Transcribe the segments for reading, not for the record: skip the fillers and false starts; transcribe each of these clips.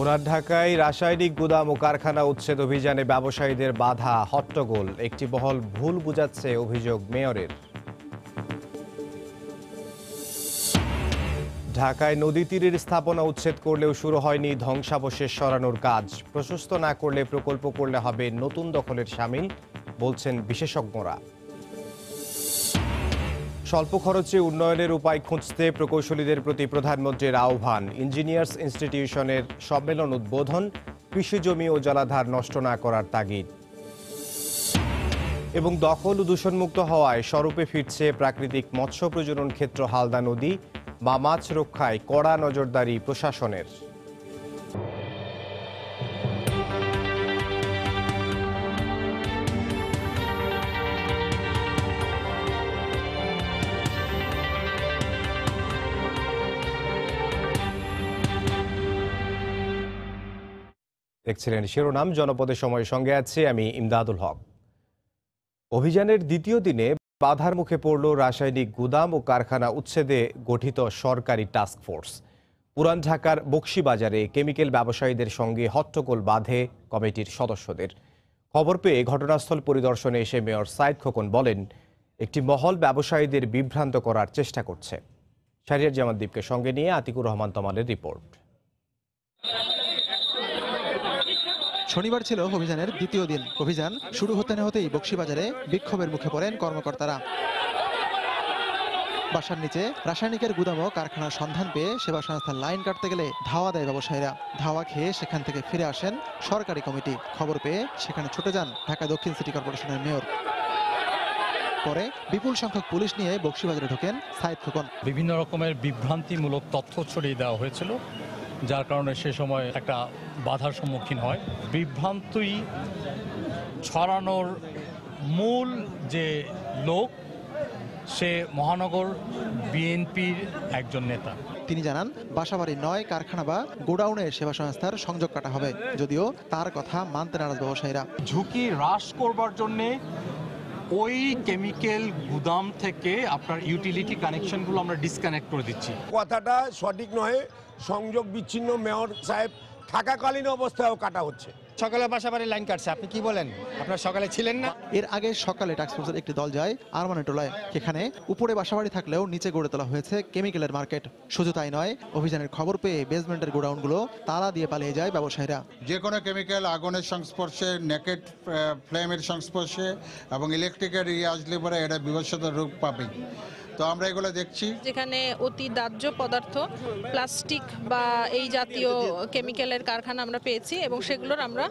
পুরান ঢাকায় রাসায়নিক গুদাম ও কারখানা উচ্ছেদ অভিযানে ব্যবসায়ীদের বাধা, হট্টগোল। একটি মহল ভুল বুঝাচ্ছে, অভিযোগ মেয়রের। ঢাকায় নদী তীরের স্থাপনা উচ্ছেদ করলেও শুরু হয়নি ধ্বংসাবশেষ সরানোর কাজ। প্রশস্ত না করলে প্রকল্প করলে হবে নতুন দখলের শামিল, বলছেন বিশেষজ্ঞরা। স্বল্প খরচে উন্নয়নের উপায় খুঁজতে প্রকৌশলীদের প্রতি প্রধানমন্ত্রীর আহ্বান। ইঞ্জিনিয়ার্স ইনস্টিটিউশনের সম্মেলন উদ্বোধন। কৃষি জমি ও জলাধার নষ্ট না করার তাগিদ। এবং দখল ও দূষণমুক্ত হওয়ায় স্বরূপে ফিরছে প্রাকৃতিক মৎস্য প্রজনন ক্ষেত্র হালদা নদী। মাছ রক্ষায় কড়া নজরদারি প্রশাসনের। দেখছিলেন শিরোনাম। জনপদের সময়ের সঙ্গে আছে আমি ইমদাদুল হক। অভিযানের দ্বিতীয় দিনে বাধার মুখে পড়ল রাসায়নিক গুদাম ও কারখানা উচ্ছেদে গঠিত সরকারি টাস্ক ফোর্স। পুরান ঢাকার বকশীবাজারে কেমিক্যাল ব্যবসায়ীদের সঙ্গে হট্টগোল বাধে কমিটির সদস্যদের। খবর পেয়ে ঘটনাস্থল পরিদর্শনে এসে মেয়র সাইদ খোকন বলেন, একটি মহল ব্যবসায়ীদের বিভ্রান্ত করার চেষ্টা করছে। শাহরিয়ার জামান দ্বীপকে সঙ্গে নিয়ে আতিকুর রহমান তমালের রিপোর্ট। শনিবার ছিল অভিযানের দ্বিতীয় দিন। অভিযান শুরু হতে না হতেই বকশীবাজারে বিক্ষোভের মুখে পড়েন কর্মকর্তারা। বাসার নিচে রাসায়নিকের গুদাম ও কারখানার সন্ধান পেয়ে সেবা সংস্থার লাইন কাটতে গেলে ধাওয়া দেয় ব্যবসায়ীরা। ধাওয়া খেয়ে সেখান থেকে ফিরে আসেন সরকারি কমিটি। খবর পেয়ে সেখানে ছুটে যান ঢাকা দক্ষিণ সিটি কর্পোরেশনের মেয়র। পরে বিপুল সংখ্যক পুলিশ নিয়ে বকশীবাজারে ঢোকেন সাইদ খোকন। বিভিন্ন রকমের বিভ্রান্তিমূলক তথ্য ছড়িয়ে দেওয়া হয়েছিল, যার কারণে সে সময় একটা বাধার সম্মুখীন হয়। বিভ্রান্তি ছড়ানোর মূল যে লোক, সে মহানগর বিএনপির একজন নেতা। তিনি জানান, বাসাবাড়ি নয়, কারখানা বা গোডাউনে সেবা সংস্থার সংযোগ কাটা হবে, যদিও তার কথা মানতে নারাজ ব্যবসায়ীরা। ঝুঁকি হ্রাস করবার জন্যে ওই কেমিক্যাল গুদাম থেকে আপনার ইউটিলিটি কানেকশনগুলো আমরা ডিসকানেক্ট করে দিচ্ছি। কথাটা সঠিক নয়। সংযোগ বিচ্ছিন্ন মেয়র সাহেব থাকাকালীন অবস্থায়ও কাটা হচ্ছে। সকালে বাসাবাড়ির লাইন কাটছে, আপনি কি বলেন? আপনার সকালে ছিলেন না? এর আগে সকালে টাস্কফোর্সের একটি দল যায় আরমানেটোলায়। সেখানে উপরে বাসাবাড়ি থাকলেও নিচে গড়ে তোলা হয়েছে কেমিক্যালের মার্কেট। শুধু তাই নয়, অভিযানের খবর পেয়ে বেসমেন্টের গোডাউনগুলো তালা দিয়ে পালিয়ে যায় ব্যবসায়ীরা। যে কোনো কেমিক্যাল আগুনের সংস্পর্শে, নেকেট ফ্লেমের সংস্পর্শে এবং ইলেকট্রিকের আসলে পরে এটা বিভৎসতা রূপ পাবে। তো আমরা এগুলো দেখছি, যেখানে অতি দাহ্য পদার্থ, প্লাস্টিক বা এই জাতীয় কেমিক্যালের কারখানা আমরা পেয়েছি এবং সেগুলোর আমরা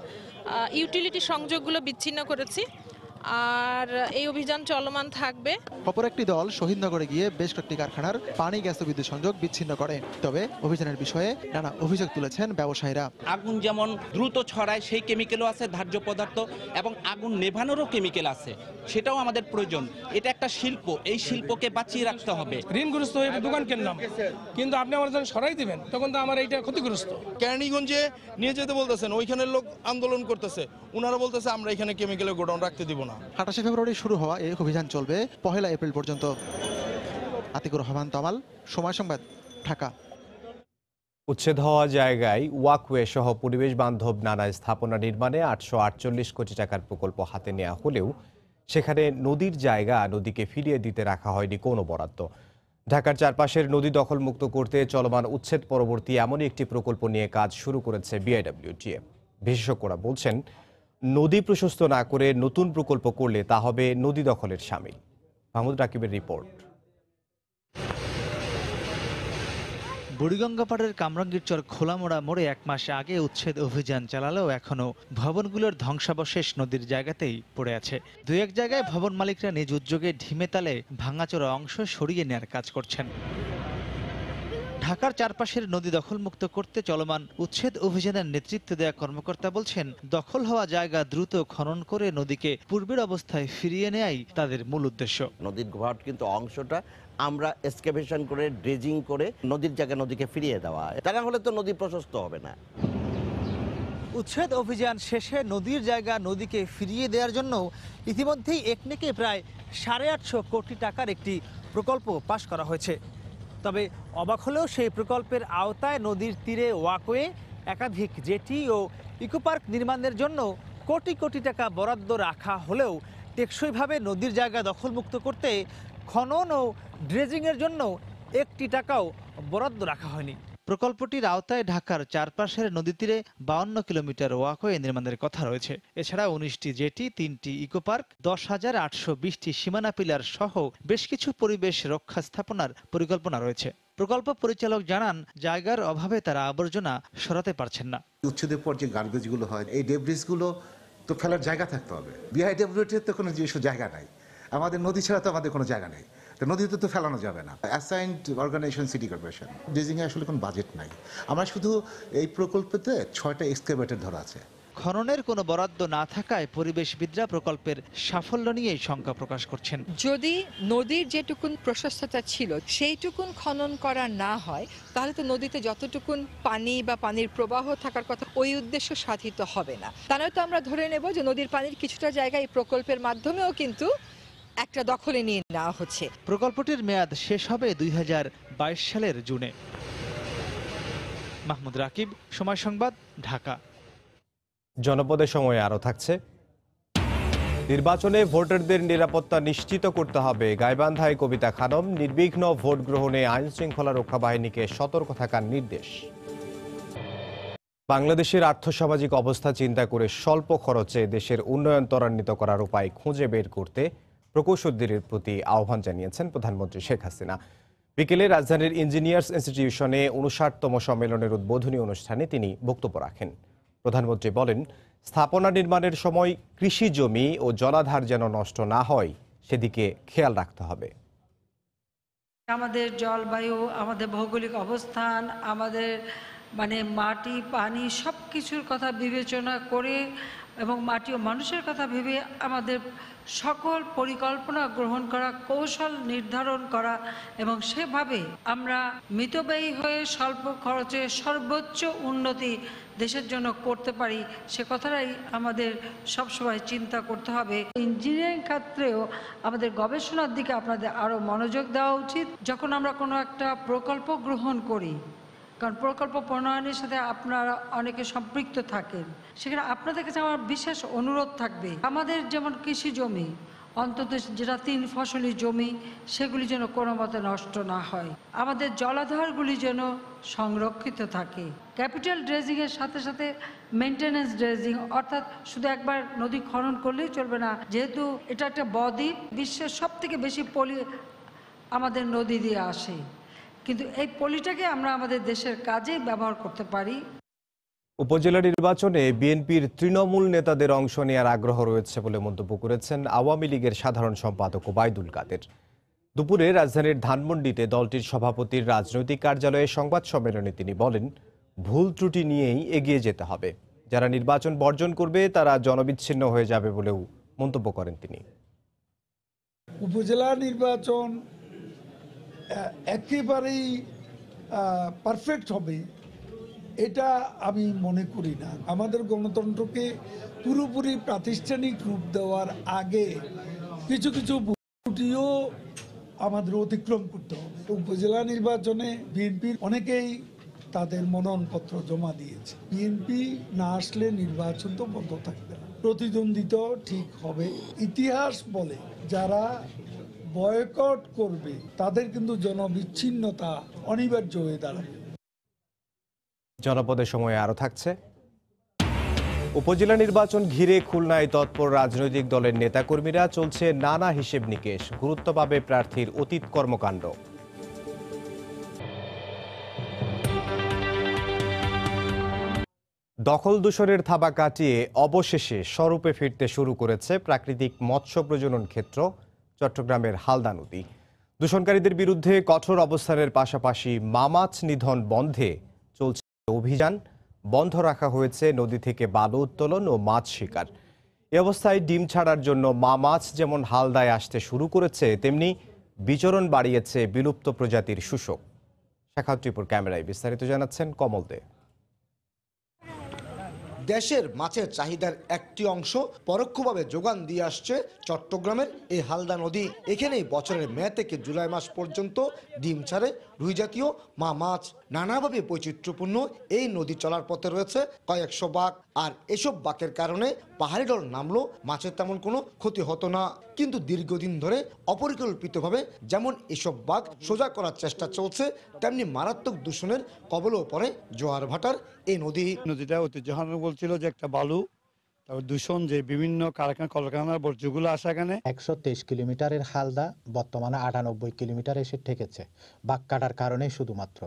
ইউটিলিটি সংযোগগুলো বিচ্ছিন্ন করেছি। আর এই অভিযান চলমান থাকবে। অপর একটি দল শহীদনগরে গিয়ে বেশ কয়েকটি কারখানার পানি, গ্যাস ও বিদ্যুৎ সংযোগ বিচ্ছিন্ন করে। তবে অভিযানের বিষয়ে নানা অভিযোগ তুলেছেন ব্যবসায়ীরা। আগুন যেমন দ্রুত ছড়ায় সেই কেমিক্যালও আছে, ধার্য পদার্থ, এবং আগুন নেভানোরও কেমিক্যাল আছে, সেটাও আমাদের প্রয়োজন। এটা একটা শিল্প, এই শিল্পকে বাঁচিয়ে রাখতে হবে। ঋণগ্রস্ত হয়ে দোকান কিনলাম, কিন্তু আপনি আমার যখন সরাই দিবেন তখন তো আমার এইটা ক্ষতিগ্রস্ত। কেরানীগঞ্জে নিয়ে যেতে বলতেছেন, ওইখানের লোক আন্দোলন করতেছে, ওনারা বলতেছে আমরা এখানে কেমিক্যালের গোডাউন রাখতে দিব না। 28 ফেব্রুয়ারি শুরু হওয়া এই অভিযান চলবে 1 এপ্রিল পর্যন্ত। আতিকুর রহমান তমাল, সময় সংবাদ, ঢাকা। উচ্ছেদ হওয়া জায়গায় ওয়াকওয়ে সহ পরিবেশ বান্ধব নানা স্থাপনা নির্মাণে 848 কোটি টাকার প্রকল্প হাতে নেওয়া হলেও সেখানে নদীর জায়গা নদীকে ফিরিয়ে দিতে রাখা হয়নি কোনো বরাদ্দ। ঢাকার চারপাশের নদী দখলমুক্ত করতে চলমান উচ্ছেদ পরবর্তী এমনই একটি প্রকল্প নিয়ে কাজ শুরু করেছে বিআইডব্লিউটিএ। বিশেষজ্ঞরা বলছেন, নদী প্রশস্ত না করে নতুন প্রকল্প করলে তা হবে নদী দখলের শামিল। মাহমুদ রাকিবের রিপোর্ট। বুড়িগঙ্গা পাড়ের কামরাঙ্গীরচর খোলামোড়া মোড়ে 1 মাস আগে উচ্ছেদ অভিযান চালালেও এখনও ভবনগুলোর ধ্বংসাবশেষ নদীর জায়গাতেই পড়ে আছে। 2-1 জায়গায় ভবন মালিকরা নিজ উদ্যোগে ঢিমে তালে ভাঙাচোরা অংশ সরিয়ে নেওয়ার কাজ করছেন। ঢাকার চারপাশের নদী দখলমুক্ত করতে চলমান উচ্ছেদ অভিযানের নেতৃত্ব দেওয়া কর্মকর্তা বলছেন, দখল হওয়া জায়গা দ্রুত খনন করে নদীকে পূর্বের অবস্থায় ফিরিয়ে নেয়াই তাদের মূল উদ্দেশ্য। নদীর ঘাট কিন্তু অংশটা আমরা এক্সকাভেশন করে, ড্রেজিং করে নদীর জায়গা নদীকে ফিরিয়ে দেওয়া, তা না হলে তো নদী প্রশস্ত হবে না। উচ্ছেদ অভিযান শেষে নদীর জায়গা নদীকে ফিরিয়ে দেওয়ার জন্য ইতিমধ্যেই একনেকে প্রায় 850 কোটি টাকার একটি প্রকল্প পাশ করা হয়েছে। তবে অবাক হলেও সেই প্রকল্পের আওতায় নদীর তীরে ওয়াকওয়ে একাধিক জেটি ও ইকোপার্ক নির্মাণের জন্য কোটি কোটি টাকা বরাদ্দ রাখা হলেও টেকসইভাবে নদীর জায়গা দখলমুক্ত করতে খনন ও ড্রেজিংয়ের জন্য 1টি টাকাও বরাদ্দ রাখা হয়নি। প্রকল্পটির আওতায় ঢাকার চারপাশের নদী তীরে 52 কিলোমিটার ওয়াকওয়ে নির্মাণের কথা রয়েছে। এছাড়া 19টি জেটি, 3টি ইকোপার্ক, 10,820টি সীমানা পিলার সহ বেশ কিছু পরিবেশ রক্ষা স্থাপনার পরিকল্পনা রয়েছে। প্রকল্প পরিচালক জানান, জায়গার অভাবে তারা আবর্জনা সরাতে পারছেন না। উচ্ছেদের পর যে গার্বেজগুলো হয়, এই ডেব্রিসগুলো তো ফেলার জায়গা থাকতে হবে। বিআইডব্লিউটির তো কোনো নিজস্ব জায়গা নাই, আমাদের নদী ছাড়া তো আমাদের কোনো জায়গা নেই, তো নদীতে তো ফেলানো যাবে না। অ্যাসাইন্ড অর্গানাইজেশন সিটি কর্পোরেশন, ড্রেজিংয়ে আসলে কোনো বাজেট নাই। আমরা শুধু এই প্রকল্পেতে 6টা এক্সকাভেটর ধরা আছে। খননের কোনো বরাদ্দ না থাকায় পরিবেশবিদরা প্রকল্পের সাফল্য নিয়েই শঙ্কা প্রকাশ করছেন। যদি নদীর যেটুকুন প্রশস্ততা ছিল সেইটুকুন খনন করা না হয়, তাহলে তো নদীতে যতটুকুন পানি বা পানির প্রবাহ থাকার কথা ওই উদ্দেশ্য সাধিত হবে না। তা নয়তো আমরা ধরে নেব যে নদীর পানির কিছুটা জায়গা এই প্রকল্পের মাধ্যমেও কিন্তু একটা দখলে নিয়ে নেওয়া হচ্ছে। প্রকল্পটির মেয়াদ শেষ হবে 2022 সালের জুনে। মাহমুদ রাকিব, সময় সংবাদ, ঢাকা। জনপদের সময়ে আরও থাকছে, নির্বাচনে ভোটারদের নিরাপত্তা নিশ্চিত করতে হবে। গাইবান্ধায় কবিতা খানম, নির্বিঘ্ন ভোট গ্রহণে আইন শৃঙ্খলা রক্ষা বাহিনীকে সতর্ক থাকার নির্দেশ। বাংলাদেশের আর্থসামাজিক অবস্থা চিন্তা করে স্বল্প খরচে দেশের উন্নয়ন ত্বরান্বিত করার উপায় খুঁজে বের করতে প্রকৌশলীদের প্রতি আহ্বান জানিয়েছেন প্রধানমন্ত্রী শেখ হাসিনা। বিকেলে রাজধানীর ইঞ্জিনিয়ার্স ইনস্টিটিউশনে 59তম সম্মেলনের উদ্বোধনী অনুষ্ঠানে তিনি বক্তব্য রাখেন। প্রধানমন্ত্রী বলেন, স্থাপনা নির্মাণের সময় কৃষি জমি ও জলাধার যেন নষ্ট না হয় সেদিকে খেয়াল রাখতে হবে। আমাদের জলবায়ু, আমাদের ভৌগোলিক অবস্থান, আমাদের মাটি, পানি সব কিছুর কথা বিবেচনা করে এবং মাটি ও মানুষের কথা ভেবে আমাদের সকল পরিকল্পনা গ্রহণ করা, কৌশল নির্ধারণ করা এবং সেভাবে আমরা মিতব্যয়ী হয়ে স্বল্প খরচে সর্বোচ্চ উন্নতি দেশের জন্য করতে পারি, সে কথাটাই আমাদের সবসময় চিন্তা করতে হবে। ইঞ্জিনিয়ারিং ক্ষেত্রেও আমাদের গবেষণার দিকে আপনাদের আরও মনোযোগ দেওয়া উচিত। যখন আমরা কোনো একটা প্রকল্প গ্রহণ করি, কারণ প্রকল্প প্রণয়নের সাথে আপনারা অনেকে সম্পৃক্ত থাকেন, সেখানে আপনাদের কাছে আমার বিশেষ অনুরোধ থাকবে, আমাদের যেমন কৃষি জমি, অন্তত যেটা 3 ফসলি জমি, সেগুলি যেন কোনো মতে নষ্ট না হয়, আমাদের জলাধারগুলি যেন সংরক্ষিত থাকে। ক্যাপিটাল ড্রেজিংয়ের সাথে সাথে মেনটেন্যান্স ড্রেজিং, অর্থাৎ শুধু একবার নদী খনন করলেই চলবে না। যেহেতু এটা একটা বদ্বীপ, বিশ্বের সবথেকে বেশি পলি আমাদের নদী দিয়ে আসে, কিন্তু এই পলিটাকে আমরা আমাদের দেশের কাজে ব্যবহার করতে পারি। উপজেলা নির্বাচনে বিএনপির তৃণমূল নেতাদের অংশ নেওয়ার আগ্রহ রয়েছে বলে মন্তব্য করেছেন আওয়ামী লীগের সাধারণ সম্পাদক ওবায়দুল কাদের। দুপুরে রাজধানীর ধানমন্ডিতে দলটির সভাপতির রাজনৈতিক কার্যালয়ে সংবাদ সম্মেলনে তিনি বলেন, ভুল ত্রুটি নিয়েই এগিয়ে যেতে হবে, যারা নির্বাচন বর্জন করবে তারা জনবিচ্ছিন্ন হয়ে যাবে বলেও মন্তব্য করেন তিনি। উপজেলা নির্বাচন একেবারেই পারফেক্ট হবে এটা আমি মনে করি না। আমাদের গণতন্ত্রকে পুরোপুরি প্রাতিষ্ঠানিক রূপ দেওয়ার আগে কিছু কিছু ত্রুটিও আমাদের অতিক্রম করতে হবে। উপজেলা নির্বাচনে বিএনপির অনেকেই তাদের মনোনয়নপত্র জমা দিয়েছে। বিএনপি না আসলে নির্বাচন তো বন্ধ থাকবে না, প্রতিদ্বন্দ্বিতা ঠিক হবে। ইতিহাস বলে যারা বয়কট করবে তাদের কিন্তু জনবিচ্ছিন্নতা অনিবার্য হয়ে দাঁড়াবে। জনপদের সময়ে আরও থাকছে, উপজেলা নির্বাচন ঘিরে খুলনায় তৎপর রাজনৈতিক দলের নেতাকর্মীরা, চলছে নানা হিসেব নিকেশ, গুরুত্ব পাবে প্রার্থীর অতীত কর্মকাণ্ড। দখল দূষণের থাবা কাটিয়ে অবশেষে স্বরূপে ফিরতে শুরু করেছে প্রাকৃতিক মৎস্য প্রজনন ক্ষেত্র চট্টগ্রামের হালদা নদী। দূষণকারীদের বিরুদ্ধে কঠোর অবস্থানের পাশাপাশি মাছ নিধন বন্ধে চলছে অভিযান। বন্ধ রাখা হয়েছে নদী থেকে বালু উত্তোলন ও মাছ শিকার। এ অবস্থায় ডিম ছাড়ার জন্য মাছ যেমন হালদায় আসতে শুরু করেছে, তেমনি বিচরণ বাড়িয়েছে বিলুপ্ত প্রজাতির শুশক। শাখাউদ্দিপুর ক্যামেরায় বিস্তারিত জানাচ্ছেন কমল দে। দেশের মাছের চাহিদার একটি অংশ পরোক্ষভাবে যোগান দিয়ে আসছে চট্টগ্রামের এই হালদা নদী। এখানেই বছরের মে থেকে জুলাই মাস পর্যন্ত ডিম ছাড়ে রুই জাতীয় মাছ। নানাভাবে বৈচিত্র্যপূর্ণ এই নদী চলার পথে রয়েছে কয়েকশো বাঁক, আর এসব বাঁকের কারণে পাহাড়ি ঢল নামলেও মাছের তেমন কোনো ক্ষতি হতো না। কিন্তু দীর্ঘদিন ধরে অপরিকল্পিতভাবে যেমন এসব বাঁক সোজা করার চেষ্টা চলছে, তেমনি মারাত্মক দূষণের কবলেও পড়ে জোয়ার ভাটার এই নদীটা ঐতিহ্যহারা বলছিল যে একটা বালু, তারপর দূষণ, যে বিভিন্ন কলকারখানার বর্জ্যগুলো আসে এখানে। 123 কিলোমিটারের হালদা বর্তমানে 98 কিলোমিটার এসে ঠেকেছে বাঁক কাটার কারণে শুধুমাত্র।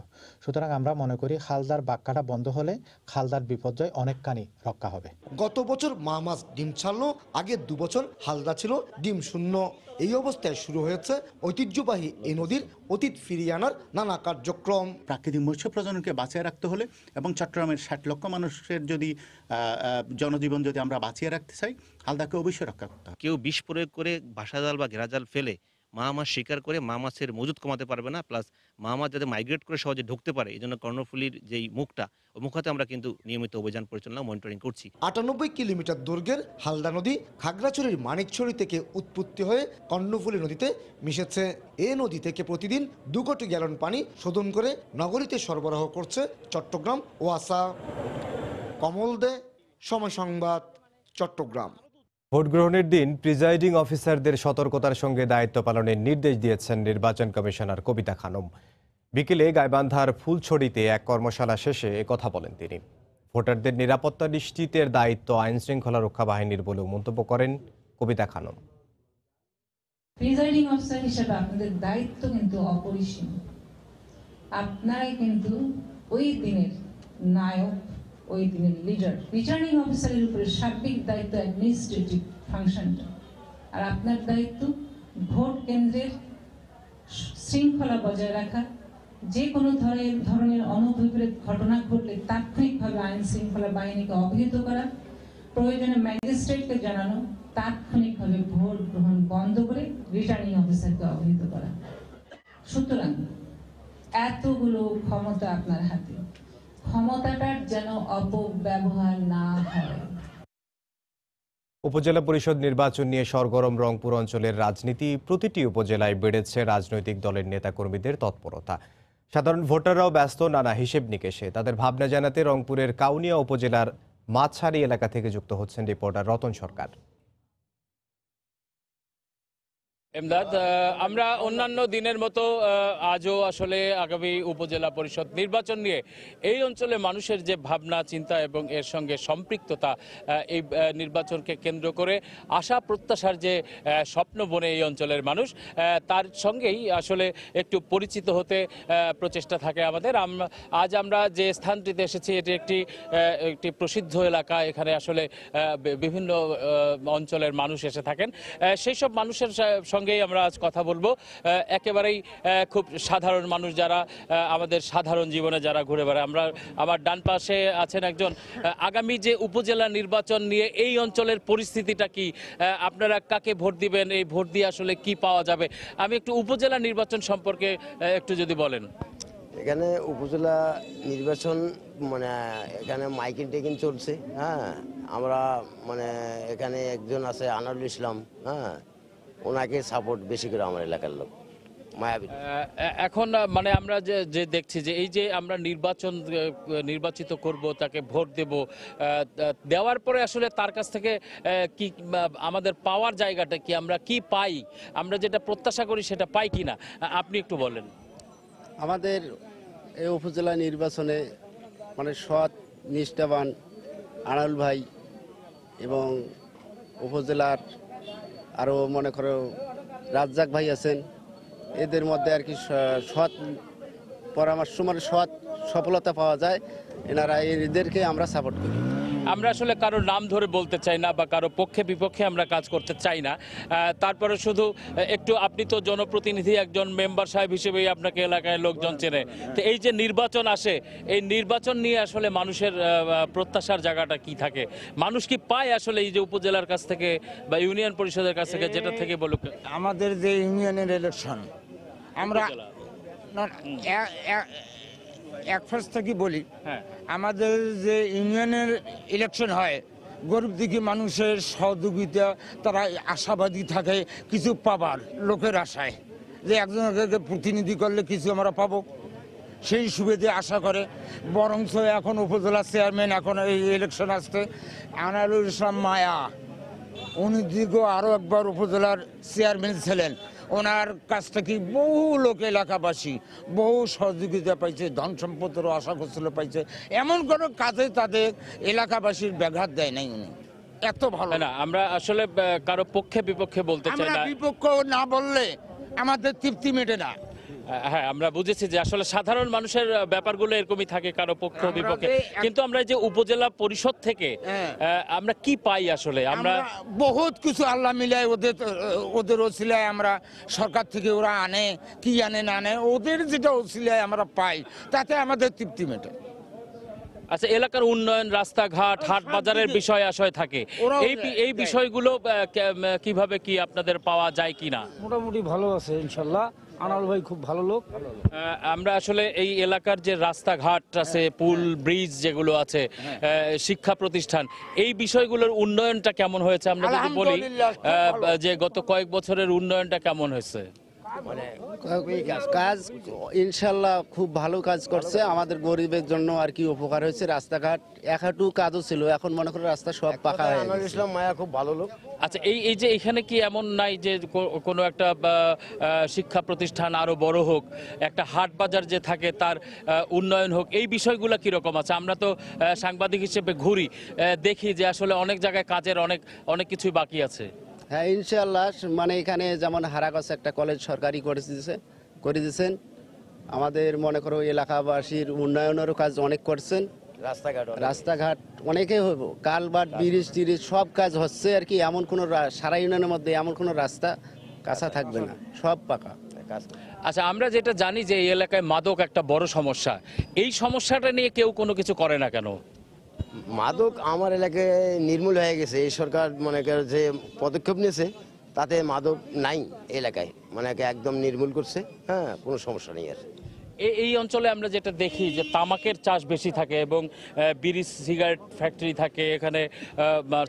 সুতরাং আমরা মনে করি হালদার বাঁক কাটা বন্ধ হলে খালদার বিপর্যয় অনেকখানি রক্ষা হবে। গত বছর মাছ ডিম ছাড়লো, আগের 2 বছর হালদা ছিল ডিম শূন্য। এই অবস্থায় শুরু হয়েছে ঐতিহ্যবাহী এই নদীর অতীত ফিরিয়ে আনার নানা কার্যক্রম। প্রাকৃতিক মৎস্য প্রজননকে বাঁচিয়ে রাখতে হলে এবং চট্টগ্রামের 60 লক্ষ মানুষের যদি জনজীবন যদি আমরা বাঁচিয়ে রাখতে চাই, হালদাকে অবশ্যই রক্ষা করতে হবে। কেউ বিষ প্রয়োগ করে বাসাজাল বা ঘেরাজাল ফেলে মাছ শিকার করে মাছের মজুদ কমাতে পারবে না, প্লাস মাছ যাতে মাইগ্রেট করে সহজে ঢুকতে পারে, এই জন্য কর্ণফুলীর যেই মুখটা, ওই মুখাতে আমরা কিন্তু নিয়মিত অভিযান পরিচালনা মনিটরিং করছি। 98 কিলোমিটার দৈর্ঘ্যের হালদা নদী খাগড়াছড়ির মানিকছড়ি থেকে উৎপত্তি হয়ে কর্ণফুলী নদীতে মিশেছে। এই নদী থেকে প্রতিদিন 2 কোটি গ্যালন পানি শোধন করে নগরীতে সরবরাহ করছে চট্টগ্রাম ওয়াসা। কমল দে, সময় সংবাদ, চট্টগ্রাম। ভোট গ্রহণের দিন প্রিজাইডিং অফিসারদের সতর্কতার সঙ্গে দায়িত্ব পালনের নির্দেশ দিয়েছেন নির্বাচন কমিশনার কবিতা খানম। বিকেলে গাইবান্ধার ফুলছড়িতে এক কর্মশালা শেষে একথা বলেন তিনি। ভোটারদের নিরাপত্তা নিশ্চিতের দায়িত্ব আইন শৃঙ্খলা রক্ষা বাহিনীর বলেও মন্তব্য করেন কবিতা খানম। প্রিজাইডিং অফিসার হিসেবে আপনাদের দায়িত্ব কিন্তু অপরিসীম। আপনারাই কিন্তু ওই দিনের নায়ক, ওই দিনের লিডার। রিটার্নিং অফিসারের উপরে সার্বিক দায়িত্ব অ্যাডমিনিস্ট্রেটিভ ফাংশনটা, আর আপনার দায়িত্ব ভোট কেন্দ্রের শৃঙ্খলা বজায় রাখা। যে কোনো ধরনের অনভিপ্রেত ঘটনা ঘটলে তাৎক্ষণিকভাবে আইন শৃঙ্খলা বাহিনীকে অবহিত করা, প্রয়োজনে ম্যাজিস্ট্রেটকে জানানো, তাৎক্ষণিকভাবে ভোট গ্রহণ বন্ধ করে রিটার্নিং অফিসারকে অবহিত করা। সুতরাং এতগুলো ক্ষমতা আপনার হাতে, ক্ষমতাটার যেন অপব্যবহার না হয়। উপজেলা পরিষদ নির্বাচন নিয়ে সরগরম রংপুর অঞ্চলের রাজনীতি। প্রতিটি উপজেলায় বেড়েছে রাজনৈতিক দলের নেতাকর্মীদের তৎপরতা। সাধারণ ভোটাররাও ব্যস্ত নানা হিসেব নিকেশে। তাদের ভাবনা জানাতে রংপুরের কাউনিয়া উপজেলার মাছহারি এলাকা থেকে যুক্ত হচ্ছেন রিপোর্টার রতন সরকার। এমদাদ, আমরা অন্যান্য দিনের মতো আজও আসলে আগামী উপজেলা পরিষদ নির্বাচন নিয়ে এই অঞ্চলে মানুষের যে ভাবনা চিন্তা এবং এর সঙ্গে সম্পৃক্ততা, এই নির্বাচনকে কেন্দ্র করে আশা প্রত্যাশার যে স্বপ্ন বনে এই অঞ্চলের মানুষ, তার সঙ্গেই আসলে একটু পরিচিত হতে প্রচেষ্টা থাকে আমাদের। আজ আমরা যে স্থানটিতে এসেছি এটি একটি প্রসিদ্ধ এলাকা। এখানে আসলে বিভিন্ন অঞ্চলের মানুষ এসে থাকেন। সেই সব মানুষের সঙ্গেই আমরা আজ কথা বলবো। একেবারেই খুব সাধারণ মানুষ যারা আমাদের সাধারণ জীবনে যারা ঘুরে বেড়ায়। আমার ডান পাশে আছেন একজন। আগামী যে উপজেলা নির্বাচন নিয়ে এই অঞ্চলের পরিস্থিতিটা কি, আপনারা কাকে ভোট দিবেন, এই ভোট দিয়ে আসলে কি পাওয়া যাবে? আমি একটু উপজেলা নির্বাচন সম্পর্কে একটু যদি বলেন। এখানে উপজেলা নির্বাচন এখানে মাইকিং টেকিং চলছে। হ্যাঁ, আমরা এখানে একজন আছে আনারুল ইসলাম, হ্যাঁ, ওনাকে সাপোর্ট বেশি করে আমার এলাকার লোক মায়াবী। এখন আমরা যে দেখছি যে এই যে আমরা নির্বাচিত করব, তাকে ভোট দেব, দেওয়ার পরে আসলে তার কাছ থেকে কি আমাদের পাওয়ার জায়গাটা কি, আমরা কি পাই, আমরা যেটা প্রত্যাশা করি সেটা পাই কিনা, আপনি একটু বলেন। আমাদের এই উপজেলা নির্বাচনে সৎ নিষ্ঠাবান আনারুল ভাই এবং উপজেলার আরও রাজ্জাক ভাই আছেন, এদের মধ্যে আর কি সৎ পরামর্শ সৎ সফলতা পাওয়া যায়। এনারা এদেরকে আমরা সাপোর্ট করি। আমরা আসলে কারো নাম ধরে বলতে চাই না বা কারো পক্ষে বিপক্ষে আমরা কাজ করতে চাই না। তারপরে শুধু একটু, আপনি তো জনপ্রতিনিধি, একজন মেম্বার সাহেব হিসেবেই আপনাকে এলাকায় লোকজন চেনে। তো এই যে নির্বাচন আসে, এই নির্বাচন নিয়ে আসলে মানুষের প্রত্যাশার জায়গাটা কি থাকে, মানুষ কি পায় আসলে এই যে উপজেলার কাছ থেকে বা ইউনিয়ন পরিষদের কাছ থেকে, যেটা থেকে বলুক। আমাদের যে ইউনিয়নের ইলেকশন, আমরা এক ফার্স্ট থেকে বলি, আমাদের যে ইউনিয়নের ইলেকশন হয়, গরিব দুঃখী মানুষের সহযোগিতা, তারা আশাবাদী থাকে কিছু পাবার লোকের আশায়, যে একজনকে প্রতিনিধি করলে কিছু আমরা পাবো, সেই সুবিধে আশা করে। বরঞ্চ এখন উপজেলা চেয়ারম্যান, এখন এই ইলেকশন আসছে আনারুল ইসলাম মায়া, উনি দীর্ঘ আরও একবার উপজেলার চেয়ারম্যান ছিলেন। ওনার কাছ থেকে বহু লোক এলাকাবাসী বহু সহযোগিতা পাইছে, ধন সম্পদের আশা করছিল পাইছে, এমন কোনো কাজে তাদের এলাকাবাসীর ব্যাঘাত দেয় নাই উনি। এত ভালো না, আমরা আসলে কারো পক্ষে বিপক্ষে বলতে চাই না, বিপক্ষ না বললে আমাদের তৃপ্তি মেটে না। হ্যাঁ, আমরা বুঝেছি যে আসলে সাধারণ মানুষের ব্যাপারগুলো এরকমই থাকে, কারো পক্ষ বিপক্ষে। কিন্তু আমরা যে উপজেলা পরিষদ থেকে আমরা কি পাই আসলে? আমরা বহুত কিছু আল্লাহ মিলায় ওদের ওসিলায় আমরা সরকার থেকে ওরা আনে, কি আনে না আনে, ওদের যেটা ওসিলায় আমরা পাই তাতে আমাদের তৃপ্তি মেটে। আচ্ছা, এলাকার উন্নয়ন, রাস্তাঘাট, হাট বাজারের বিষয় আশয় থাকে, এই বিষয়গুলো কিভাবে কি আপনাদের পাওয়া যায় কিনা? মোটামুটি ভালো আছে ইনশাল্লাহ। আনাল ভাই খুব ভালো লোক। আমরা আসলে এই এলাকার যে রাস্তাঘাট আছে, পুল ব্রিজ যেগুলো আছে, শিক্ষা প্রতিষ্ঠান, এই বিষয়গুলোর উন্নয়নটা কেমন হয়েছে? আমরা যদি বলি যে গত কয়েক বছরের উন্নয়নটা কেমন হয়েছে? কাজ ইনশাল্লাহ খুব ভালো কাজ করছে, আমাদের গরিবের জন্য আর কি উপকার হয়েছে। রাস্তাঘাট একটু কাজও ছিল, এখন মনে করো রাস্তা সব পাকা হয়ে গেছে। ইসলাম মায়া খুব ভালো লোক। আচ্ছা, এই যে এখানে কি এমন নাই যে কোনো একটা শিক্ষা প্রতিষ্ঠান আরো বড় হোক, একটা হাট বাজার যে থাকে তার উন্নয়ন হোক, এই বিষয়গুলো কিরকম আছে? আমরা তো সাংবাদিক হিসেবে ঘুরি, দেখি যে আসলে অনেক জায়গায় কাজের অনেক কিছুই বাকি আছে। হ্যাঁ ইনশাল্লাহ, মানে এখানে যেমন হারাগাছ একটা কলেজ সরকারি করে দিয়েছেন, আমাদের মনে করো এলাকাবাসীর উন্নয়নেরও কাজ অনেক করছেন। রাস্তাঘাট অনেকে হইব, কালবাট, ব্রিজ টিরিজ সব কাজ হচ্ছে আর কি। এমন কোনো সারা ইউনিয়নের মধ্যে এমন কোনো রাস্তা কাঁচা থাকবে না, সব পাকা। আচ্ছা, আমরা যেটা জানি যে এই এলাকায় মাদক একটা বড় সমস্যা, এই সমস্যাটা নিয়ে কেউ কোনো কিছু করে না কেন? মাদক আমার এলাকায় নির্মূল হয়ে গেছে। এই সরকার মনে করে যে পদক্ষেপ নিয়েছে তাতে মাদক নাই এলাকায়, মানে একদম নির্মূল করছে। হ্যাঁ, কোনো সমস্যা নেই আর। এই অঞ্চলে আমরা যেটা দেখি যে তামাকের চাষ বেশি থাকে এবং বিড়ি সিগারেট ফ্যাক্টরি থাকে, এখানে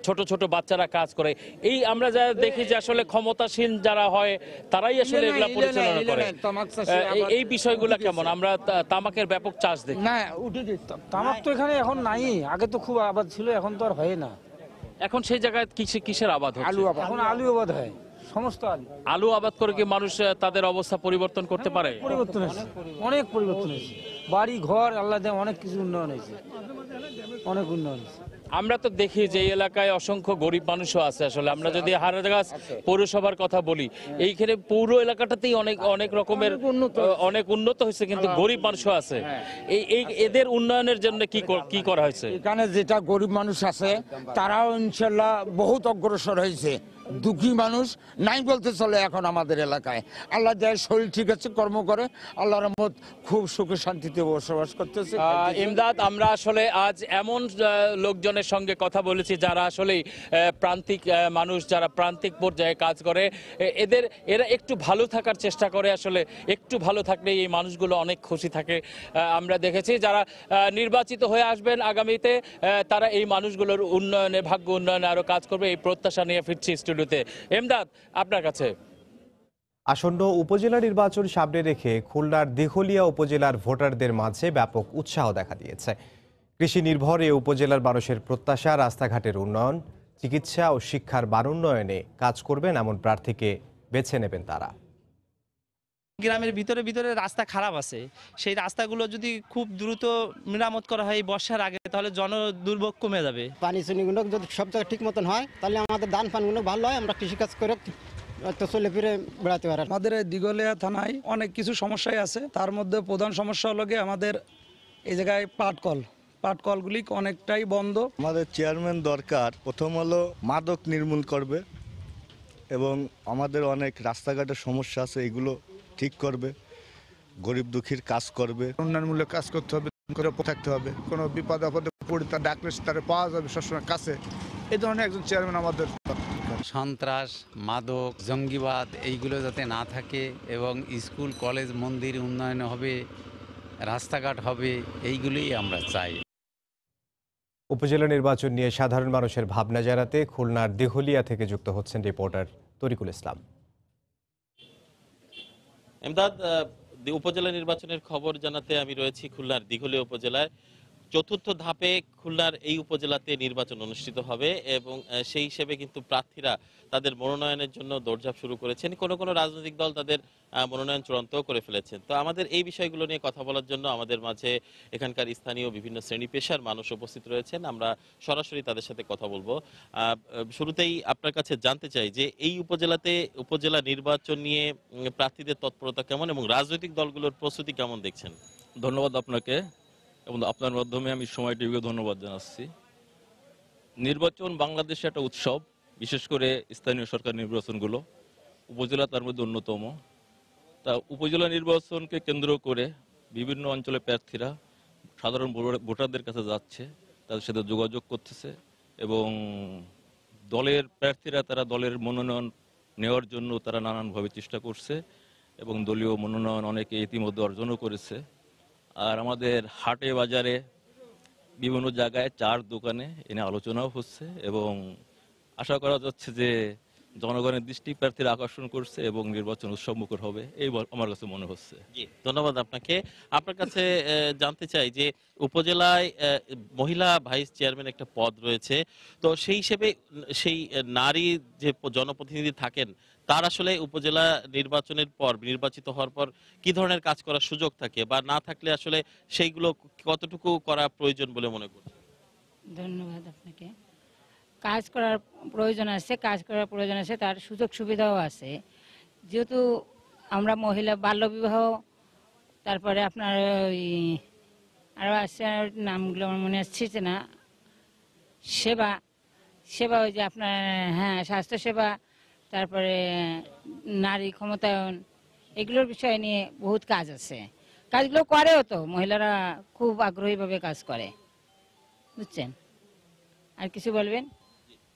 ছোট ছোট বাচ্চারা কাজ করে। এই আমরা যা দেখি যে আসলে ক্ষমতাসীন যারা হয় তারাই আসলে এগুলা পরিচালনা করে। এই বিষয়গুলো কেমন? আমরা তামাকের ব্যাপক চাষ দেখি। না, তামাক তো এখানে এখন নাই, আগে তো খুব আবাদ ছিল, এখন তো আর হয় না। এখন সেই জায়গায় কিসের আবাদ হচ্ছে? আলু আবাদ। এখন আলু আবাদ হয়, সমস্ত আলু আবাদ করে কি মানুষ তাদের অবস্থা পরিবর্তন করতে পারে? পরিবর্তন হয়েছে, অনেক পরিবর্তন হয়েছে। বাড়ি ঘর আল্লাহ দেয়, অনেক কিছু উন্নয়ন হয়েছে, অনেক উন্নয়ন হয়েছে। আমরা তো দেখি যে এই এলাকায় অসংখ্য গরিব মানুষও আছে। আসলে আমরা যদি হারাগাছ পৌরসভার কথা বলি, এইখানে পৌর এলাকাটাতেই অনেক রকমের অনেক উন্নত হয়েছে, কিন্তু গরিব মানুষও আছে। এদের উন্নয়নের জন্য কি করা হয়েছে? এখানে যেটা গরিব মানুষ আছে তারাও ইনশাল্লাহ বহুত অগ্রসর হয়েছে। দুঃখী মানুষ নাই বলতে চলে এখন আমাদের এলাকায়। আল্লাহ দেয় শরীর ঠিক আছে, কর্ম করে, আল্লাহর রহমত খুব সুখে শান্তিতে বসবাস করতেছে। ইমদাদ, আমরা আসলে আজ এমন লোকজনের সঙ্গে কথা বলেছি যারা আসলে প্রান্তিক মানুষ, যারা প্রান্তিক পর্যায়ে কাজ করে। এরা একটু ভালো থাকার চেষ্টা করে। আসলে একটু ভালো থাকলে এই মানুষগুলো অনেক খুশি থাকে। আমরা দেখেছি যারা নির্বাচিত হয়ে আসবেন আগামীতে, তারা এই মানুষগুলোর উন্নয়নে, ভাগ্য উন্নয়নে আরো কাজ করবে, এই প্রত্যাশা নিয়ে ফিরছি স্টুডিওতে। এমদাদ, আপনার কাছে। আসন্ন উপজেলা নির্বাচন সামনে রেখে খুলনার দিঘলিয়া উপজেলার ভোটারদের মাঝে ব্যাপক উৎসাহ দেখা দিয়েছে। কৃষি নির্ভর এই উপজেলার মানুষের প্রত্যাশা রাস্তাঘাটের উন্নয়ন, চিকিৎসা ও শিক্ষার মান উন্নয়নে কাজ করবেন এমন প্রার্থীকে বেছে নেবেন তারা। গ্রামের ভিতরে রাস্তা খারাপ আছে, সেই রাস্তাগুলো যদি খুব দ্রুত মেরামত করা হয় বর্ষার আগে, তাহলে জনদুর্ভোগ কমে যাবে। পানি চুনিগুলো যদি সব জায়গায় ঠিক মতন হয়, তাহলে আমাদের ধান পানগুলো ভালো হয়, আমরা কৃষিকাজ করে চলে ফিরে বেড়াতে পারি। আমাদের এই দিঘলিয়া থানায় অনেক কিছু সমস্যাই আছে, তার মধ্যে প্রধান সমস্যা হলো আমাদের এই জায়গায় পাটকলগুলি অনেকটাই বন্ধ। আমাদের চেয়ারম্যান দরকার, প্রথম হলো মাদক নির্মূল করবে এবং আমাদের অনেক রাস্তাঘাটের সমস্যা আছে, এগুলো ঠিক করবে, গরিব দুঃখীর কাজ করবে, উন্নয়নমূলক কাজ করতে হবে, থাকতে হবে, কোনো বিপদ আপদে পড়ে তার ডাকলে তারা পাওয়া যাবে সবসময় কাছে। এই ধরনের একজন চেয়ারম্যান আমাদের। সন্ত্রাস, মাদক, জঙ্গিবাদ এইগুলো যাতে না থাকে এবং স্কুল, কলেজ, মন্দির উন্নয়ন হবে, রাস্তাঘাট হবে, এইগুলোই আমরা চাই। উপজেলা নির্বাচন নিয়ে সাধারণ মানুষের ভাবনা জানাতে খুলনার দিঘলিয়া থেকে যুক্ত হচ্ছেন রিপোর্টার তরিকুল ইসলাম। এমদাদ, উপজেলা নির্বাচনের খবর জানাতে আমি রয়েছি খুলনার দিঘলিয়া উপজেলায়। চতুর্থ ধাপে খুলনার এই উপজেলাতে নির্বাচন অনুষ্ঠিত হবে এবং সেই হিসেবে কিন্তু প্রার্থীরা তাদের মনোনয়নের জন্য দৌড়ঝাঁপ শুরু করেছেন। কোনো কোনো রাজনৈতিক দল তাদের মনোনয়ন চূড়ান্তও করে ফেলেছেন। তো আমাদের এই বিষয়গুলো নিয়ে কথা বলার জন্য আমাদের মাঝে এখানকার স্থানীয় বিভিন্ন শ্রেণী পেশার মানুষ উপস্থিত রয়েছেন। আমরা সরাসরি তাদের সাথে কথা বলবো। শুরুতেই আপনার কাছে জানতে চাই যে এই উপজেলাতে উপজেলা নির্বাচন নিয়ে প্রার্থীদের তৎপরতা কেমন এবং রাজনৈতিক দলগুলোর প্রস্তুতি কেমন দেখছেন? ধন্যবাদ আপনাকে এবং আপনার মাধ্যমে আমি সময় টিভিকে ধন্যবাদ জানাচ্ছি। নির্বাচন বাংলাদেশে একটা উৎসব, বিশেষ করে স্থানীয় সরকার নির্বাচনগুলো, উপজেলা তার মধ্যে অন্যতম। তা উপজেলা নির্বাচনকে কেন্দ্র করে বিভিন্ন অঞ্চলে প্রার্থীরা সাধারণ ভোটারদের কাছে যাচ্ছে, তাদের সাথে যোগাযোগ করতেছে এবং দলের প্রার্থীরা তারা দলের মনোনয়ন নেওয়ার জন্য তারা নানানভাবে চেষ্টা করছে এবং দলীয় মনোনয়ন অনেকে ইতিমধ্যে অর্জনও করেছে। আর আমাদের হাটে বাজারে বিভিন্ন জায়গায় চার দোকানে এনে আলোচনাও হচ্ছে এবং আশা করা যাচ্ছে যে জনগণের দৃষ্টি প্রার্থীরা আকর্ষণ করছে এবং নির্বাচন উৎসবমুখর হবে, এই আমার কাছে মনে হচ্ছে। ধন্যবাদ আপনাকে। আপনার কাছে জানতে চাই যে উপজেলায় মহিলা ভাইস চেয়ারম্যান একটা পদ রয়েছে, তো সেই হিসেবে সেই নারী যে জনপ্রতিনিধি থাকেন তার আসলে উপজেলা নির্বাচনের পর নির্বাচিত হওয়ার পর কি ধরনের কাজ করার সুযোগ থাকে বা না থাকলে আসলে সেইগুলো কতটুকু করা প্রয়োজন বলে মনে করছেন? ধন্যবাদ আপনাকে। কাজ করার প্রয়োজন আছে, তার সুযোগ সুবিধাও আছে। যেহেতু আমরা মহিলা বাল্যবিবাহ, তারপরে আপনার ওই আরও আছে নামগুলো আমার মনে আসছে না, সেবা ওই যে আপনার স্বাস্থ্যসেবা, তারপরে নারী ক্ষমতায়ন, এগুলোর বিষয় নিয়ে বহুত কাজ আছে। কাজগুলো করেও তো, মহিলারা খুব আগ্রহীভাবে কাজ করে, বুঝছেন। আর কিছু বলবেন?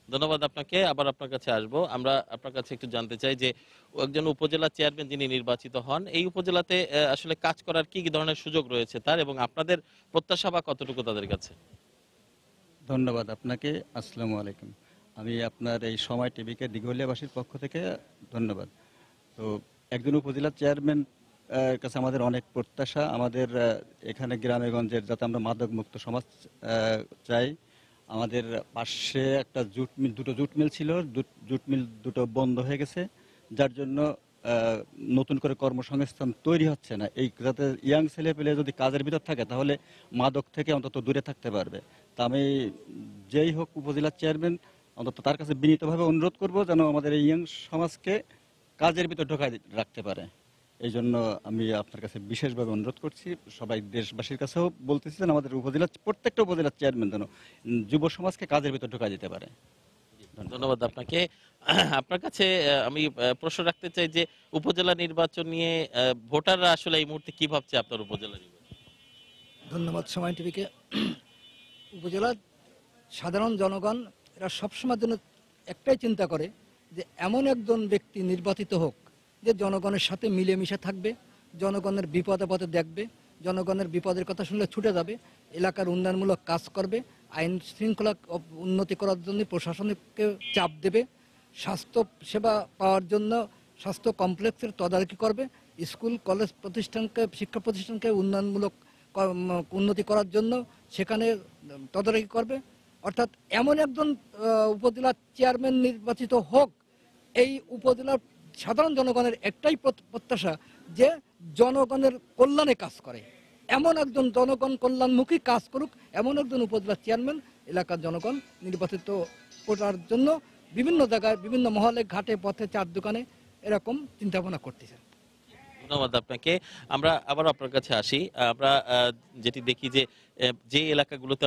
ধন্যবাদ আপনাকে। আবার আপনার কাছে আসবো। আমরা আপনার কাছে একটু জানতে চাই যে একজন উপজেলা চেয়ারম্যান যিনি নির্বাচিত হন, এই উপজেলাতে আসলে কাজ করার কি কি ধরনের সুযোগ রয়েছে তার, এবং আপনাদের প্রত্যাশা বা কতটুকু তাদের কাছে? ধন্যবাদ আপনাকে। আসসালামু আলাইকুম। আমি আপনার এই সময় টিভিকে দিঘলিয়াবাসীর পক্ষ থেকে ধন্যবাদ। তো একজন উপজেলা চেয়ারম্যান কাছে আমাদের অনেক প্রত্যাশা। আমাদের এখানে গ্রামে গঞ্জের যাতে আমরা মাদক মুক্ত সমাজ চাই। আমাদের পাশে একটা দুটো জুট মিল ছিল, জুট মিল দুটো বন্ধ হয়ে গেছে, যার জন্য নতুন করে কর্মসংস্থান তৈরি হচ্ছে না। এই যাতে ইয়াং ছেলে পেলে যদি কাজের ভিতর থাকে তাহলে মাদক থেকে অন্তত দূরে থাকতে পারবে। তা আমি যেই হোক উপজেলা চেয়ারম্যান, অন্তত তার কাছে বিনীতভাবে অনুরোধ করব যেন আমাদের এই ইয়াং সমাজকে কাজের ভিতর ঢোকায় রাখতে পারে। এই জন্য আমি আপনার কাছে বিশেষভাবে অনুরোধ করছি, সবাই দেশবাসীর কাছেও বলতেছি যেন আমাদের প্রত্যেকটা উপজেলার চেয়ারম্যান যেন যুব সমাজকে কাজের ভিতর ঢোকা দিতে পারে। ধন্যবাদ আপনাকে। আপনার কাছে আমি প্রশ্ন রাখতে চাই যে উপজেলা নির্বাচন নিয়ে ভোটাররা আসলে এই মুহূর্তে কি ভাবছে আপনার উপজেলা নির্বাচন? ধন্যবাদ সময় টিভিকে। উপজেলার সাধারণ জনগণ এরা সবসময়ের জন্য একটাই চিন্তা করে যে এমন একজন ব্যক্তি নির্বাচিত হোক যে জনগণের সাথে মিলেমিশে থাকবে, জনগণের বিপদে পদে দেখবে, জনগণের বিপদের কথা শুনলে ছুটে যাবে, এলাকার উন্নয়নমূলক কাজ করবে, আইন শৃঙ্খলা উন্নতি করার জন্য প্রশাসনকে চাপ দেবে, স্বাস্থ্য সেবা পাওয়ার জন্য স্বাস্থ্য কমপ্লেক্সের তদারকি করবে, স্কুল কলেজ প্রতিষ্ঠানকে শিক্ষা প্রতিষ্ঠানকে উন্নয়নমূলক উন্নতি করার জন্য সেখানে তদারকি করবে। অর্থাৎ এমন একজন উপজেলা চেয়ারম্যান নির্বাচিত হোক, এই উপজেলার সাধারণ জনগণের একটাই প্রত্যাশা যে জনগণের কল্যাণে কাজ করে, এমন একজন জনগণ কল্যাণমুখী কাজ করুক, এমন একজন উপজেলা চেয়ারম্যান এলাকার জনগণ নির্বাচিত করার জন্য বিভিন্ন জায়গায় বিভিন্ন মহলে ঘাটে পথে চার দোকানে এরকম চিন্তা ভাবনা করতেছে। ধন্যবাদ আপনাকে। আমরা আবার আপনার কাছে আসি। আমরা যেটি দেখি যে যে এলাকাগুলোতে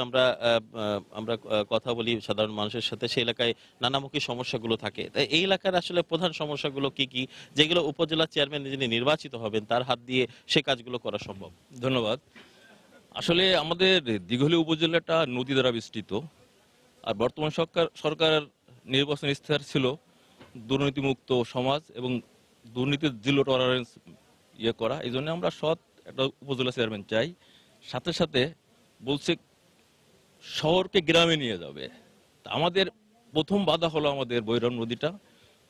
আমরা কথা বলি সাধারণ মানুষের সাথে, সেই এলাকায় নানামুখী সমস্যাগুলো থাকে। তাই এই এলাকার আসলে প্রধান সমস্যাগুলো কি কি, যেগুলো উপজেলা চেয়ারম্যান যিনি নির্বাচিত হবেন তার হাত দিয়ে সে কাজগুলো করা সম্ভব? ধন্যবাদ। আসলে আমাদের দিঘলিয়া উপজেলাটা নদী দ্বারা বেষ্টিত, আর বর্তমান সরকার নির্বাচন ইস্তেহার ছিল দুর্নীতিমুক্ত সমাজ এবং দুর্নীতির জিরো টলারেন্স করা। এই জন্য আমরা সৎ একটা উপজেলা চেয়ারম্যান চাই, সাথে সাথে বলছে শহরকে গ্রামে নিয়ে যাবে। আমাদের প্রথম বাধা হলো আমাদের বৈরাম নদীটা।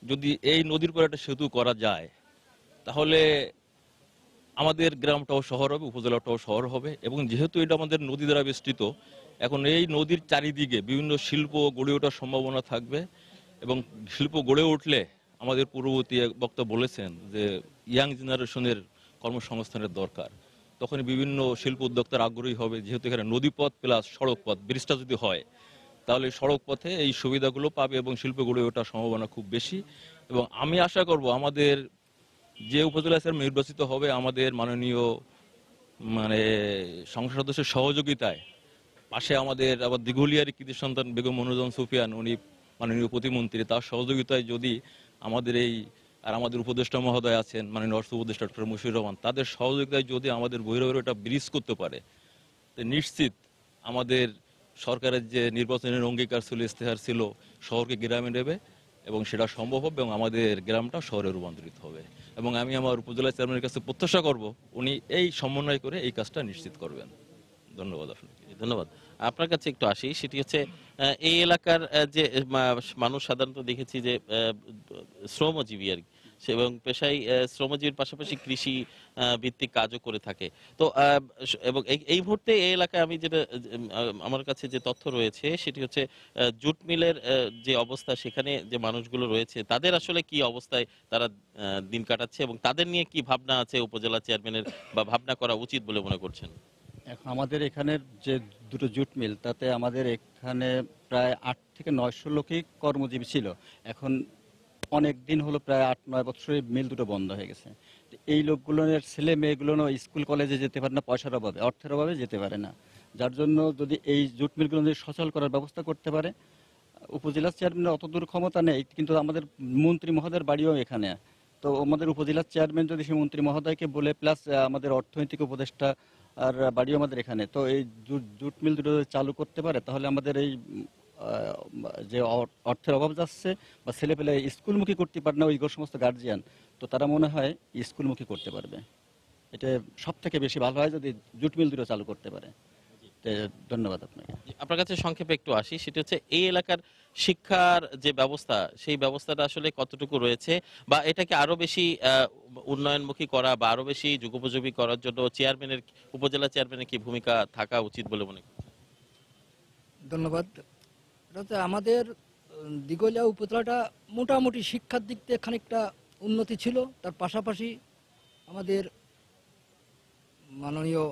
যদি এই নদীর পর একটা সেতু করা যায় তাহলে আমাদের গ্রামটাও শহর হবে, উপজেলাটাও শহর হবে। এবং যেহেতু এটা আমাদের নদী দ্বারা বেষ্টিত, এখন এই নদীর চারিদিকে বিভিন্ন শিল্প গড়ে ওঠার সম্ভাবনা থাকবে। এবং শিল্প গড়ে উঠলে আমাদের পূর্ববর্তী এক বক্তা বলেছেন যে ইয়াং জেনারেশনের কর্মসংস্থানের দরকার। তখন বিভিন্ন শিল্প উদ্যোক্তার আগ্রহী হবে, যেহেতু এখানে নদীপথ প্লাস সড়ক পথ, ব্রিজটা যদি হয় তাহলে সড়ক পথে এই সুবিধাগুলো পাবে এবং শিল্প গড়ে ওঠার সম্ভাবনা খুব বেশি। এবং আমি আশা করব আমাদের যে উপজেলা চেয়ারম্যান নির্বাচিত হবে আমাদের মাননীয় সংসদ সদস্যের সহযোগিতায়, পাশে আমাদের আবার দিঘলিয়ার কৃতি সন্তান বেগম মনোজন সুফিয়ান, উনি মাননীয় প্রতিমন্ত্রী, তার সহযোগিতায় যদি আমাদের আর আমাদের উপদেষ্টা মহোদয় আছেন মাননীয় অর্থ উপদেষ্টা ডক্টর মুশিউর রহমান, তাদের সহযোগিতায় যদি আমাদের ভৈরবের একটা ব্রিজ করতে পারে, তো নিশ্চিত আমাদের সরকারের যে নির্বাচনের অঙ্গীকার ছিল, ইস্তেহার ছিল, শহরকে গ্রামে নেবে এবং সেটা সম্ভব হবে এবং আমাদের গ্রামটা শহরে রূপান্তরিত হবে। এবং আমি আমার উপজেলা চেয়ারম্যানের কাছে প্রত্যাশা করব উনি এই সমন্বয় করে এই কাজটা নিশ্চিত করবেন। ধন্যবাদ আপনাকে। ধন্যবাদ। আপনার কাছে একটু আসি, সেটি হচ্ছে এই এলাকার যে মানুষ সাধারণত দেখেছি যে শ্রমজীবী আর কি, এবং পেশায় শ্রমজীবীর পাশাপাশি কৃষি ভিত্তিক কাজও করে থাকে। তো এবং এই মুহূর্তে এই এলাকায় আমি যেটা আমার কাছে যে তথ্য রয়েছে সেটি হচ্ছে জুট মিলের যে অবস্থা, সেখানে যে মানুষগুলো রয়েছে তাদের আসলে কি অবস্থায় তারা দিন কাটাচ্ছে এবং তাদের নিয়ে কি ভাবনা আছে উপজেলা চেয়ারম্যানের, বা ভাবনা করা উচিত বলে মনে করছেন? এখন আমাদের এখানের যে দুটো জুট মিল, তাতে আমাদের এখানে প্রায় 8 থেকে 900 লোকই কর্মজীবী ছিল। এখন অনেক দিন হলো, প্রায় 8-9 বছর মিল দুটো বন্ধ হয়ে গেছে। এই লোকগুলোর ছেলে মেয়েগুলো স্কুল কলেজে যেতে পারে না, পয়সার অভাবে, অর্থের অভাবে যেতে পারে না। যার জন্য যদি এই জুট মিলগুলো যদি সচল করার ব্যবস্থা করতে পারে, উপজেলা চেয়ারম্যানের অত দূর ক্ষমতা নেই, কিন্তু আমাদের মন্ত্রী মহোদয়ের বাড়িও এখানে। তো আমাদের উপজেলা চেয়ারম্যান যদি সেই মন্ত্রী মহোদয়কে বলে, প্লাস আমাদের অর্থনৈতিক উপদেষ্টা আর বাড়িও আমাদের এখানে, তো এই জুট মিল দুটো চালু করতে পারে তাহলে আমাদের এই যে অর্থের অভাব যাচ্ছে বা ছেলেপেলে স্কুলমুখী করতে পারে না ওই সমস্ত গার্জিয়ান, তো তারা মনে হয় স্কুলমুখী করতে পারবে। এটা সব থেকে বেশি ভালো হয় যদি জুট মিল দুটো চালু করতে পারে। ধন্যবাদ আপনাকে। আপনার কাছে সংক্ষেপে একটু আসি, সেটা হচ্ছে এই এলাকার শিক্ষার যে ব্যবস্থা, সেই ব্যবস্থাটা আসলে কতটুকু রয়েছে, বা এটাকে আরো বেশি উন্নয়নমুখী করা বা আরো বেশি যুগোপযোগী করার জন্য উপজেলা চেয়ারম্যানের কি ভূমিকা থাকা উচিত বলে মনে করেন? ধন্যবাদ। আমাদের দিঘলিয়া উপজেলাটা মোটামুটি শিক্ষার দিক থেকে খানিকটা উন্নতি ছিল, তার পাশাপাশি আমাদের মাননীয়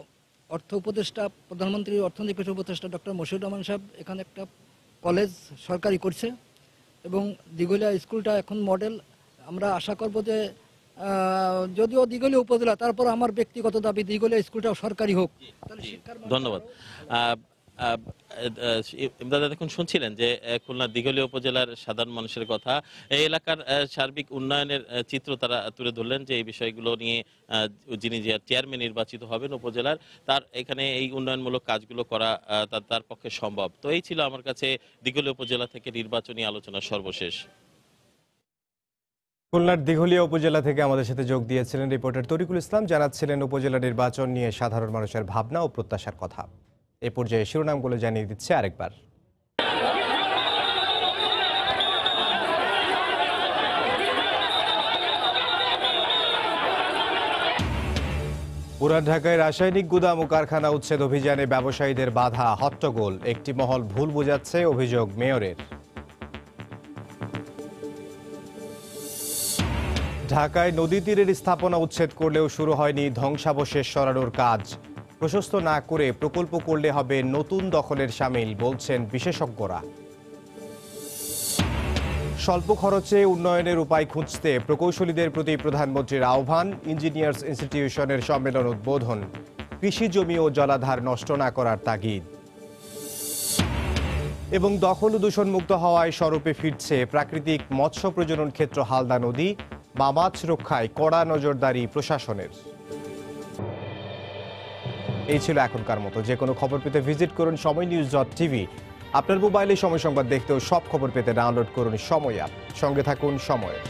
অর্থ উপদেষ্টা, প্রধানমন্ত্রীর অর্থনৈতিক উপদেষ্টা ডক্টর মুশিউর রহমান সাহেব এখানে একটা কলেজ সরকারি করছে এবং দিঘলিয়া স্কুলটা এখন মডেল। আমরা আশা করব যে যদিও দিঘলিয়া উপজেলা, তারপর আমার ব্যক্তিগত দাবি দিঘলিয়া স্কুলটাও সরকারি হোক। ধন্যবাদ। ইমদাদ, এখন শুনছিলেন যে খুলনা দিঘলিয়া উপজেলার সাধারণ মানুষের কথা, এই এলাকার সার্বিক উন্নয়নের চিত্র তারা তুলে ধরলেন, যে এই বিষয়গুলো নিয়ে যিনি চেয়ারম্যান নির্বাচিত হবেন উপজেলার, তার এখানে এই উন্নয়নমূলক কাজগুলো করা তার পক্ষে সম্ভব। তো এই ছিল আমার কাছে দিঘলিয়া উপজেলা থেকে নির্বাচনী আলোচনার সর্বশেষ। খুলনার দিঘলিয়া উপজেলা থেকে আমাদের সাথে যোগ দিয়েছিলেন রিপোর্টার তরিকুল ইসলাম, জানাচ্ছিলেন উপজেলা নির্বাচন নিয়ে সাধারণ মানুষের ভাবনা ও প্রত্যাশার কথা। এ পর্যায়ে শিরোনামগুলো জানিয়ে দিচ্ছে আরেকবার। পুরান ঢাকায় রাসায়নিক গুদাম ও কারখানা উচ্ছেদ অভিযানে ব্যবসায়ীদের বাধা, হট্টগোল। একটি মহল ভুল বোঝাচ্ছে, অভিযোগ মেয়রের। ঢাকায় নদী তীরের স্থাপনা উচ্ছেদ করলেও শুরু হয়নি ধ্বংসাবশেষ সরানোর কাজ। প্রশস্ত না করে প্রকল্প করলে হবে নতুন দখলের শামিল, বলছেন বিশেষজ্ঞরা। স্বল্প খরচে উন্নয়নের উপায় খুঁজতে প্রকৌশলীদের প্রতি প্রধানমন্ত্রীর আহ্বান। ইঞ্জিনিয়ার্স ইনস্টিটিউশনের সম্মেলন উদ্বোধন। কৃষি জমি ও জলাধার নষ্ট না করার তাগিদ। এবং দখল ও দূষণমুক্ত হওয়ায় স্বরূপে ফিরছে প্রাকৃতিক মৎস্য প্রজনন ক্ষেত্র হালদা নদী। মাছ রক্ষায় কড়া নজরদারি প্রশাসনের। এই ছিল এখনকার মতো। যে কোনো খবর পেতে ভিজিট করুন সময়নিউজ.tv। আপনার মোবাইলে সময় সংবাদ দেখতেও সব খবর পেতে ডাউনলোড করুন সময় অ্যাপ। সঙ্গে থাকুন সময়ের।